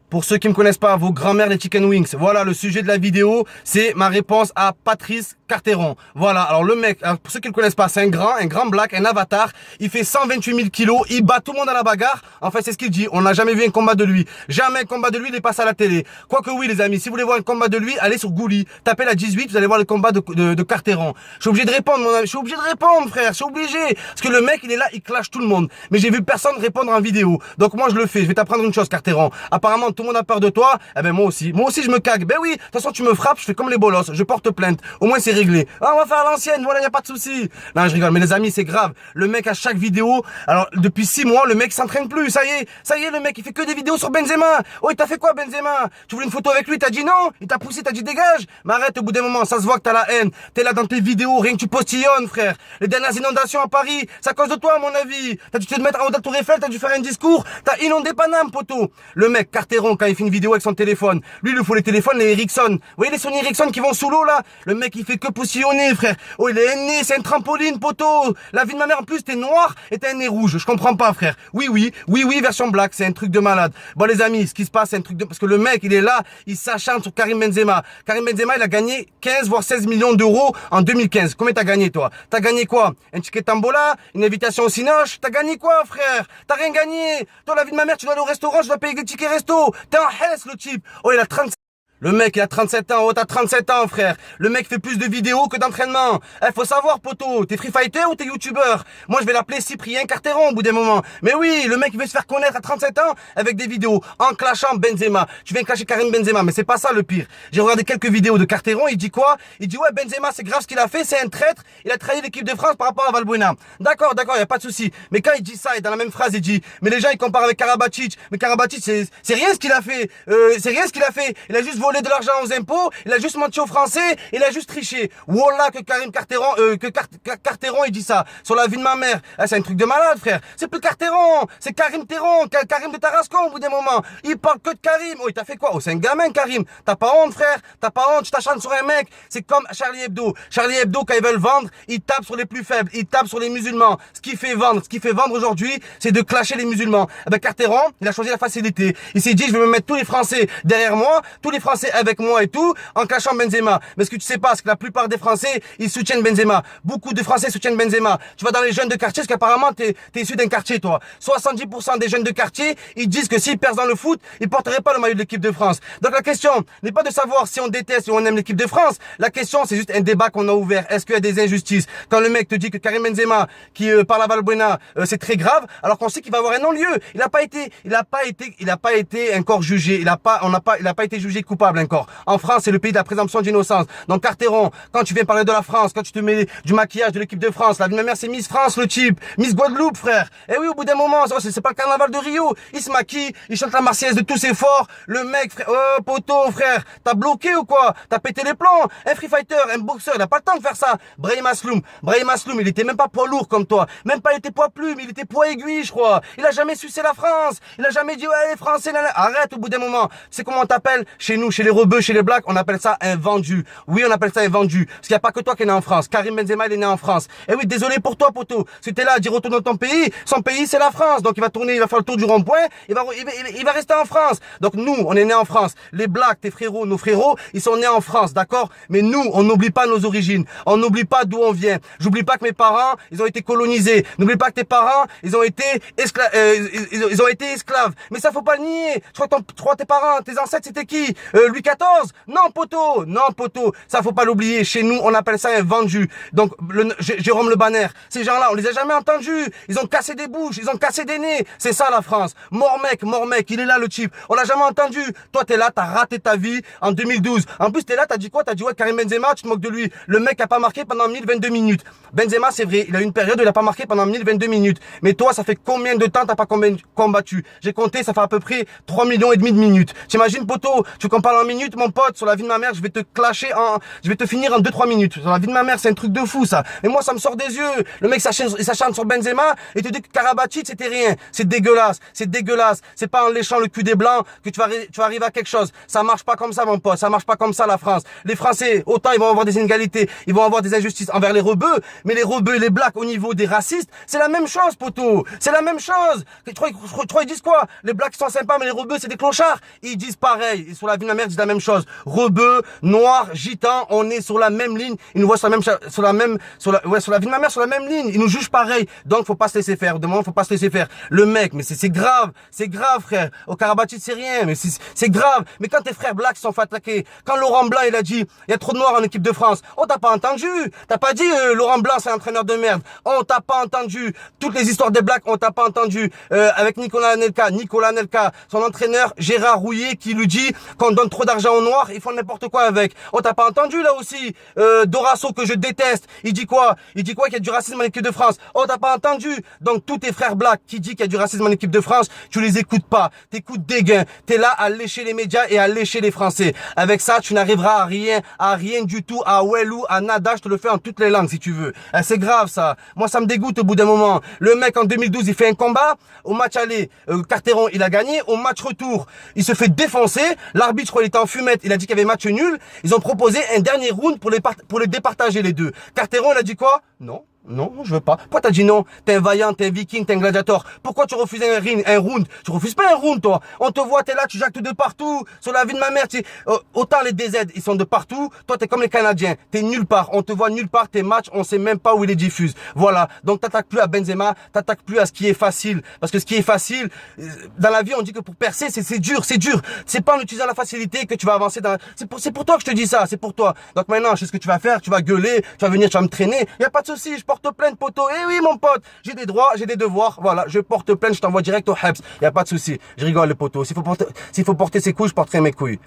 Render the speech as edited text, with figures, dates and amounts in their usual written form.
Pour ceux qui ne me connaissent pas, vos grands-mères les chicken wings. Voilà, le sujet de la vidéo, c'est ma réponse à Patrice Carteron. Voilà, alors le mec, pour ceux qui ne le connaissent pas, c'est un grand black, un avatar. Il fait 128 000 kilos, il bat tout le monde à la bagarre. En fait, c'est ce qu'il dit. On n'a jamais vu un combat de lui. Jamais un combat de lui, il est passé à la télé. Quoique oui, les amis, si vous voulez voir un combat de lui, allez sur Gouli. Tapez la 18, vous allez voir le combat de Carteron. Je suis obligé de répondre, mon ami. Je suis obligé de répondre, frère. Je suis obligé. Parce que le mec, il est là, il clash tout le monde. Mais j'ai vu personne répondre en vidéo. Donc moi, je le fais. Je vais t'apprendre une chose, Carteron. Apparemment, tout le monde a peur de toi. Eh ben, moi aussi. Moi aussi, je me cague. Ben oui. De toute façon, tu me frappes, je fais comme les bolosses. Je porte plainte. Au moins, c'est réglé. Ah, on va faire à l'ancienne. Voilà, y a pas de souci. Non, je rigole. Mais les amis, c'est grave. Le mec, à chaque vidéo, alors, depuis 6 mois, le mec s'entraîne plus. Ça y est, le mec, il fait que des vidéos sur Benzema. Oh, il t'a fait quoi, Benzema? Tu voulais une photo avec lui, t'as dit non? Il t'a poussé, t'as dit dégage. Mais arrête, au bout d'un moment, ça se voit que t'as la haine. T'es là dans tes vidéos, rien que tu postillonnes, frère. Les dernières inondations à Paris, c'est à cause de toi, à mon avis. T'as dû te mettre en haut de la tour Eiffel, t'as dû faire un discours. T'as inondé Paname, poteau. Le mec, Carteron, quand il fait une vidéo avec son téléphone, lui, il lui faut les téléphones, les Ericsson. Vous voyez les Sony Ericsson qui vont sous l'eau, là? Le mec, il fait que postillonner, frère. Oh, il est aîné, c'est un trampoline, poteau. La vie de ma mère, en plus, t'es noir et t'as un nez rouge. Je comprends pas, frère. Oui, version black, c'est un truc de malade. Bon, les amis, ce qui se passe, c'est un truc de... Parce que le mec, il est là, il s'acharne sur Karim Benzema. Karim Benzema, il a gagné 15 voire 16 millions d'euros en 2015. Combien t'as gagné, toi? T'as gagné quoi? Un ticket Tambola? Une invitation au Cinoche? T'as gagné quoi, frère? T'as rien gagné. Toi, la vie de ma mère, tu dois aller au restaurant, je dois payer des tickets resto. T'es un hess, le type. Oh, il a 35. Le mec, il a 37 ans. Oh, t'as 37 ans, frère. Le mec fait plus de vidéos que d'entraînement. Faut savoir, poteau. T'es free fighter ou t'es youtubeur? Moi, je vais l'appeler Cyprien Carteron au bout d'un moment. Mais oui, le mec, il veut se faire connaître à 37 ans avec des vidéos en clashant Benzema. Tu viens clasher Karim Benzema, mais c'est pas ça le pire. J'ai regardé quelques vidéos de Carteron. Il dit quoi? Il dit, ouais, Benzema, c'est grave ce qu'il a fait. C'est un traître. Il a trahi l'équipe de France par rapport à Valbuena. D'accord, y a pas de souci. Mais quand il dit ça, et dans la même phrase, il dit, mais les gens, ils comparent avec Karabatic. Mais Karabatic, c'est rien ce qu'il a fait. C'est rien ce qu'il a fait. Il a juste volé de l'argent aux impôts, il a juste menti aux Français, il a juste triché. Wallah que Carteron il dit ça sur la vie de ma mère. Ah, c'est un truc de malade, frère. C'est plus Carteron, c'est Karim Terron, Karim de Tarascon au bout d'un moment. Il parle que de Karim. Oh, il t'a fait quoi? Oh, c'est un gamin, Karim. T'as pas honte, frère. T'as pas honte, tu t'acharnes sur un mec. C'est comme Charlie Hebdo. Charlie Hebdo, quand ils veulent vendre, ils tapent sur les plus faibles, ils tapent sur les musulmans. Ce qui fait vendre aujourd'hui, c'est de clasher les musulmans. Eh ben, Carteron, il a choisi la facilité. Il s'est dit, je vais me mettre tous les Français derrière moi, tous les Français avec moi et tout, en clashant Benzema. Mais ce que tu sais pas, c'est que la plupart des Français, ils soutiennent Benzema. Beaucoup de Français soutiennent Benzema. Tu vas dans les jeunes de quartier, parce qu'apparemment, t'es issu d'un quartier, toi. 70% des jeunes de quartier, ils disent que s'ils perdent dans le foot, ils porteraient pas le maillot de l'équipe de France. Donc la question n'est pas de savoir si on déteste ou on aime l'équipe de France. La question, c'est juste un débat qu'on a ouvert. Est-ce qu'il y a des injustices? Quand le mec te dit que Karim Benzema, qui parle à Valbuena, c'est très grave, alors qu'on sait qu'il va avoir un non-lieu. Il a pas été encore jugé. Il a pas été jugé coupable encore. En France, c'est le pays de la présomption d'innocence. Donc Carteron, quand tu viens parler de la France, quand tu te mets du maquillage de l'équipe de France, la vie de ma mère c'est Miss France le type, Miss Guadeloupe frère. Et oui, au bout d'un moment, c'est pas le carnaval de Rio. Il se maquille, il chante la Marseillaise de tous ses forts. Le mec, frère, oh poteau frère, t'as bloqué ou quoi? T'as pété les plombs. Un free fighter, un boxeur, il a pas le temps de faire ça. Brahim Asloum, il était même pas poids lourd comme toi. Même pas il était poids plume, il était poids aiguille je crois. Il a jamais sucé la France. Il a jamais dit ouais les Français, arrête au bout d'un moment. C'est comment on t'appelle chez nous, chez les rebeux, chez les blacks, on appelle ça un vendu. Oui, on appelle ça un vendu. Parce qu'il n'y a pas que toi qui est né en France. Karim Benzema, il est né en France. Et oui, désolé pour toi, poteau. Si t'es là à dire retourne dans ton pays, son pays, c'est la France. Donc il va tourner, il va faire le tour du rond-point, il va rester en France. Donc nous, on est né en France. Les blacks, tes frérots, nos frérots, ils sont nés en France, d'accord? Mais nous, on n'oublie pas nos origines. On n'oublie pas d'où on vient. J'oublie pas que mes parents, ils ont été colonisés. N'oublie pas que tes parents, ils ont été esclaves. Mais ça, faut pas le nier. Tu crois tes parents, tes ancêtres, c'était qui? Louis XIV? Non, poteau, ça faut pas l'oublier. Chez nous, on appelle ça un vendu. Donc, Jérôme Le Banner, ces gens-là, on les a jamais entendus. Ils ont cassé des bouches, ils ont cassé des nez. C'est ça la France. Mort mec, il est là le type. On l'a jamais entendu. Toi, t'es là, t'as raté ta vie en 2012. En plus, t'es là, t'as dit quoi? T'as dit ouais, Karim Benzema, tu te moques de lui. Le mec a pas marqué pendant 1022 minutes. Benzema, c'est vrai, il a eu une période où il a pas marqué pendant 1022 minutes. Mais toi, ça fait combien de temps t'as pas combattu? J'ai compté, ça fait à peu près 3,5 millions de minutes. T'imagines, poteau, tu compares en minutes, mon pote, sur la vie de ma mère, je vais te clasher je vais te finir en 2-3 minutes. Sur la vie de ma mère, c'est un truc de fou, ça. Mais moi, ça me sort des yeux. Le mec s'acharne sur Benzema et te dit que Karabatic, c'était rien. C'est dégueulasse. C'est dégueulasse. C'est pas en léchant le cul des blancs que tu vas arriver à quelque chose. Ça marche pas comme ça, mon pote. Ça marche pas comme ça, la France. Les Français, autant ils vont avoir des inégalités, ils vont avoir des injustices envers les rebeux, mais les rebeux et les blacks au niveau des racistes, c'est la même chose, poteau. C'est la même chose. Tu crois, ils disent quoi? Les blacks sont sympas, mais les rebeux, c'est des clochards. Ils disent pareil. Et sur la vie de ma mère, ils disent la même chose. Rebeux, noirs, gitans, on est sur la même ligne. Ils nous voient sur la vie de ma mère, sur la même ligne. Ils nous jugent pareil. Donc, faut pas se laisser faire. De moment, faut pas se laisser faire. Le mec, mais c'est grave. C'est grave, frère. Au Karabatic, c'est rien, mais c'est grave. Mais quand tes frères blacks se sont fait attaquer, quand Laurent Blanc, il a dit, il y a trop de noirs en équipe de France. On t'a pas entendu. T'as pas dit, Laurent Blanc, c'est un entraîneur de merde. On t'a pas entendu. Toutes les histoires des blacks, on t'a pas entendu. Avec Nicolas Anelka, son entraîneur, Gérard Rouillet, qui lui dit qu'on donne trop d'argent aux noirs, ils font n'importe quoi avec. On t'a pas entendu, là aussi. Dorasso, que je déteste. Il dit quoi? Il dit quoi qu'il y a du racisme en équipe de France? On t'a pas entendu. Donc, tous tes frères blacks qui disent qu'il y a du racisme en équipe de France, tu les écoutes pas. T'écoutes dégain. T'es là à lécher les médias et à lécher les Français. Avec ça, tu n'arriveras à rien du tout, à Wellou, à nada, je te le fais en toutes les langues si tu veux. C'est grave ça. Moi ça me dégoûte au bout d'un moment. Le mec en 2012 il fait un combat, au match aller, Carteron il a gagné, au match retour il se fait défoncer, l'arbitre je crois il était en fumette, il a dit qu'il y avait match nul, ils ont proposé un dernier round pour les départager les deux. Carteron il a dit quoi? Non. Non, je veux pas. Pourquoi t'as dit non? T'es un vaillant, t'es un viking, t'es un gladiator. Pourquoi tu refuses un round? Tu refuses pas un round, toi. On te voit, t'es là, tu jactes de partout. Sur la vie de ma mère, autant les DZ, ils sont de partout. Toi, t'es comme les Canadiens. T'es nulle part. On te voit nulle part. Tes matchs, on sait même pas où ils les diffusent. Voilà. Donc, t'attaques plus à Benzema. T'attaques plus à ce qui est facile. Parce que ce qui est facile, dans la vie, on dit que pour percer, c'est dur, c'est dur. C'est pas en utilisant la facilité que tu vas avancer c'est pour toi que je te dis ça. C'est pour toi. Donc maintenant, je sais ce que tu vas faire. Tu vas gueuler. Tu vas venir, tu vas me traîner. Y a pas de souci. Je porte plainte, poteau. Eh oui, mon pote, j'ai des droits, j'ai des devoirs. Voilà, je porte plainte, je t'envoie direct au Habs. Y a pas de souci. Je rigole, les poteaux. S'il faut porter ses couilles, je porterai mes couilles.